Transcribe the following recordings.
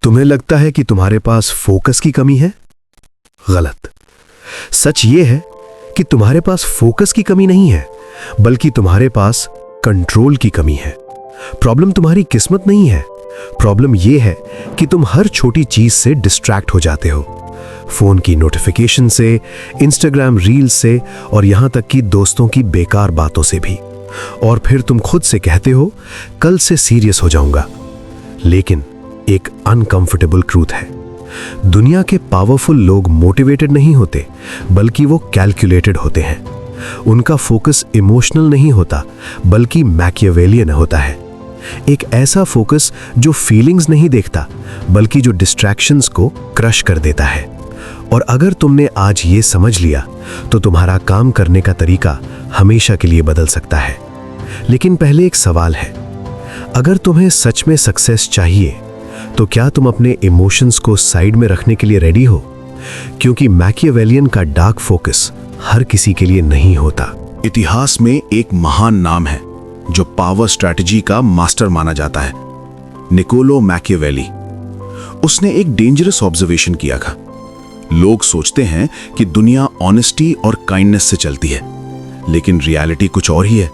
तुम्हें लगता है कि तुम्हारे पास फोकस की कमी है? गलत। सच ये है कि तुम्हारे पास फोकस की कमी नहीं है, बल्कि तुम्हारे पास कंट्रोल की कमी है। प्रॉब्लम तुम्हारी किस्मत नहीं है, प्रॉब्लम यह है कि तुम हर छोटी चीज से डिस्ट्रैक्ट हो जाते हो। फोन की नोटिफिकेशन से, इंस्टाग्राम रील्स से और यहां तक कि दोस्तों की बेकार बातों से भी। और फिर तुम खुद से कहते हो कल से सीरियस हो जाऊंगा। लेकिन एक अनकंफर्टेबल ट्रूथ है, दुनिया के पावरफुल लोग मोटिवेटेड नहीं होते, बल्कि वो कैलकुलेटेड होते हैं। उनका फोकस इमोशनल नहीं होता, बल्कि मैकियावेलियन होता है। एक ऐसा फोकस जो फीलिंग्स नहीं देखता, बल्कि जो डिस्ट्रैक्शंस को क्रश कर देता है। और अगर तुमने आज ये समझ लिया, तो तुम्हारा काम करने का तरीका हमेशा के लिए बदल सकता है। लेकिन पहले एक सवाल है, अगर तुम्हें सच में सक्सेस चाहिए, तो क्या तुम अपने इमोशंस को साइड में रखने के लिए रेडी हो? क्योंकि मैकियावेलियन का डार्क फोकस हर किसी के लिए नहीं होता। इतिहास में एक महान नाम है जो पावर स्ट्रैटेजी का मास्टर माना जाता है, निकोलो मैकियावेली। उसने एक डेंजरस ऑब्जर्वेशन किया था। लोग सोचते हैं कि दुनिया ऑनेस्टी और काइंडनेस से चलती है, लेकिन रियलिटी कुछ और ही है,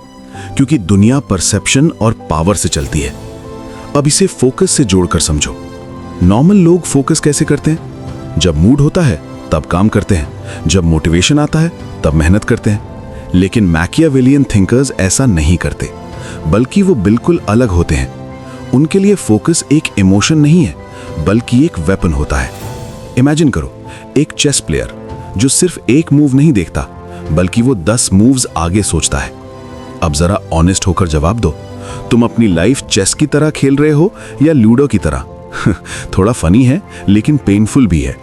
क्योंकि दुनिया परसेप्शन और पावर से चलती है। अब इसे फोकस से जोड़कर समझो। नॉर्मल लोग फोकस कैसे करते हैं? जब मूड होता है तब काम करते हैं, जब मोटिवेशन आता है तब मेहनत करते हैं। लेकिन मैकियावेलियन थिंकर्स ऐसा नहीं करते, बल्कि वो बिल्कुल अलग होते हैं। उनके लिए फोकस एक इमोशन नहीं है, बल्कि एक वेपन होता है। इमेजिन करो, एक चेस प्लेयर जो सिर्फ एक मूव नहीं देखता, बल्कि वो 10 मूव्स आगे सोचता है। अब जरा ऑनेस्ट होकर जवाब दो, तुम अपनी लाइफ चेस की तरह खेल रहे हो या लूडो की तरह? थोड़ा फनी है, लेकिन पेनफुल भी है।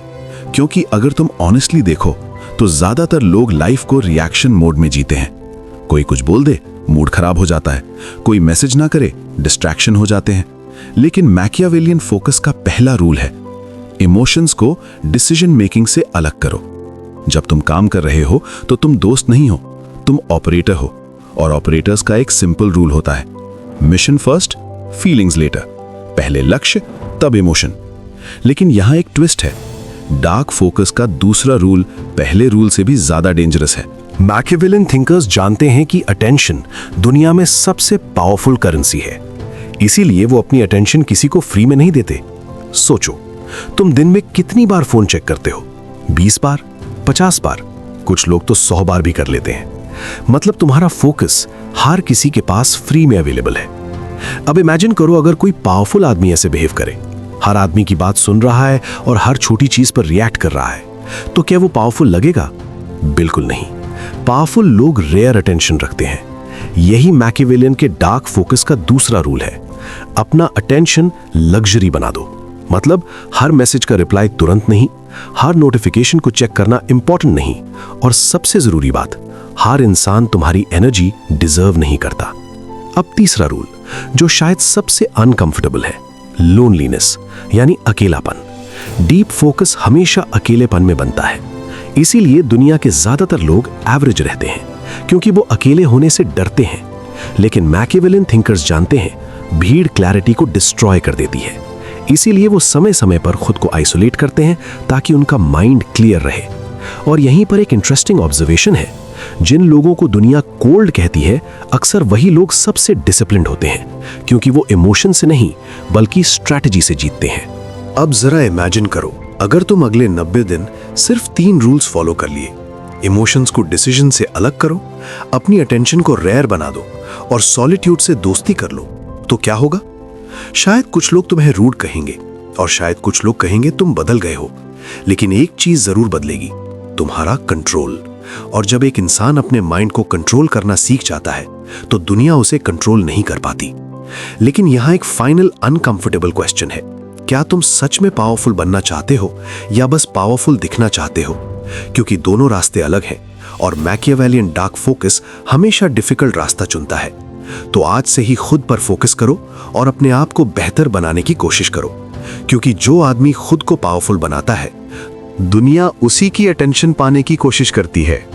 क्योंकि अगर तुम ऑनेस्टली देखो, तो ज्यादातर लोग लाइफ को रिएक्शन मोड में जीते हैं। कोई कुछ बोल दे, मूड खराब हो जाता है। कोई मैसेज ना करे, डिस्ट्रैक्शन हो जाते हैं। लेकिन मैकियावेलियन फोकस का पहला रूल है, इमोशंस को डिसीजन मेकिंग से अलग करो। जब तुम काम कर रहे हो, तो तुम दोस्त नहीं हो, तुम ऑपरेटर हो। और ऑपरेटर्स का एक सिंपल रूल होता है, मिशन फर्स्ट, फीलिंग्स लेटर। पहले लक्ष्य, तब इमोशन। लेकिन यहां एक ट्विस्ट है, डार्क फोकस का दूसरा रूल पहले रूल से भी ज्यादा डेंजरस है। मैकियावेलियन थिंकर्स जानते हैं कि अटेंशन दुनिया में सबसे पावरफुल करेंसी है, इसीलिए वो अपनी अटेंशन किसी को फ्री में नहीं देते। सोचो, तुम दिन में कितनी बार फोन चेक करते हो? 20 बार, 50 बार, कुछ लोग तो 100 बार भी कर लेते हैं। मतलब तुम्हारा फोकस हर किसी के पास फ्री में अवेलेबल है। अब इमेजिन करो, अगर कोई पावरफुल आदमी ऐसे बिहेव करे, हर आदमी की बात सुन रहा है और हर छोटी चीज पर रिएक्ट कर रहा है, तो क्या वो पावरफुल लगेगा? बिल्कुल नहीं। पावरफुल लोग रेयर अटेंशन रखते हैं। यही मैकियावेलियन के डार्क फोकस का दूसरा रूल है, अपना अटेंशन लग्जरी बना दो। मतलब हर मैसेज का रिप्लाई तुरंत नहीं, हर नोटिफिकेशन को चेक करना इंपॉर्टेंट नहीं, और सबसे जरूरी बात, हर इंसान तुम्हारी एनर्जी डिजर्व नहीं करता। अब तीसरा रूल, जो शायद सबसे अनकंफर्टेबल है, लोनलीनेस यानी अकेलापन। डीप फोकस हमेशा अकेलेपन में बनता है। इसीलिए दुनिया के ज्यादातर लोग एवरेज रहते हैं, क्योंकि वो अकेले होने से डरते हैं। लेकिन मैकियावेलियन थिंकर्स जानते हैं, भीड़ क्लैरिटी को डिस्ट्रॉय कर देती है। इसीलिए वो समय समय पर खुद को आइसोलेट करते हैं, ताकि उनका माइंड क्लियर रहे। और यहीं पर एक इंटरेस्टिंग ऑब्जर्वेशन है, जिन लोगों को दुनिया कोल्ड कहती है, अक्सर वही लोग सबसे डिसिप्लिन्ड होते हैं, क्योंकि वो इमोशन से नहीं, बल्कि स्ट्रैटेजी से जीतते हैं। अब जरा इमेजिन करो, अगर तुम अगले 90 दिन सिर्फ 3 रूल्स फॉलो कर लिए, इमोशंस को डिसीजन से अलग करो, अपनी अटेंशन को रेयर बना दो और सॉलिट्यूड से दोस्ती कर लो, तो क्या होगा? शायद कुछ लोग तुम्हें रूड कहेंगे और शायद कुछ लोग कहेंगे तुम बदल गए हो, लेकिन एक चीज जरूर बदलेगी, तुम्हारा कंट्रोल। और जब एक इंसान अपने माइंड को कंट्रोल करना सीख जाता है, तो दुनिया उसे कंट्रोल नहीं कर पाती। लेकिन यहां एक फाइनल अनकंफर्टेबल क्वेश्चन है, क्या तुम सच में पावरफुल बनना चाहते हो या बस पावरफुल दिखना चाहते हो? क्योंकि दोनों रास्ते अलग हैं और मैकियावेलियन डार्क फोकस हमेशा डिफिकल्ट रास्ता चुनता है। तो आज से ही खुद पर फोकस करो और अपने आप को बेहतर बनाने की कोशिश करो, क्योंकि जो आदमी खुद को पावरफुल बनाता है, दुनिया उसी की अटेंशन पाने की कोशिश करती है।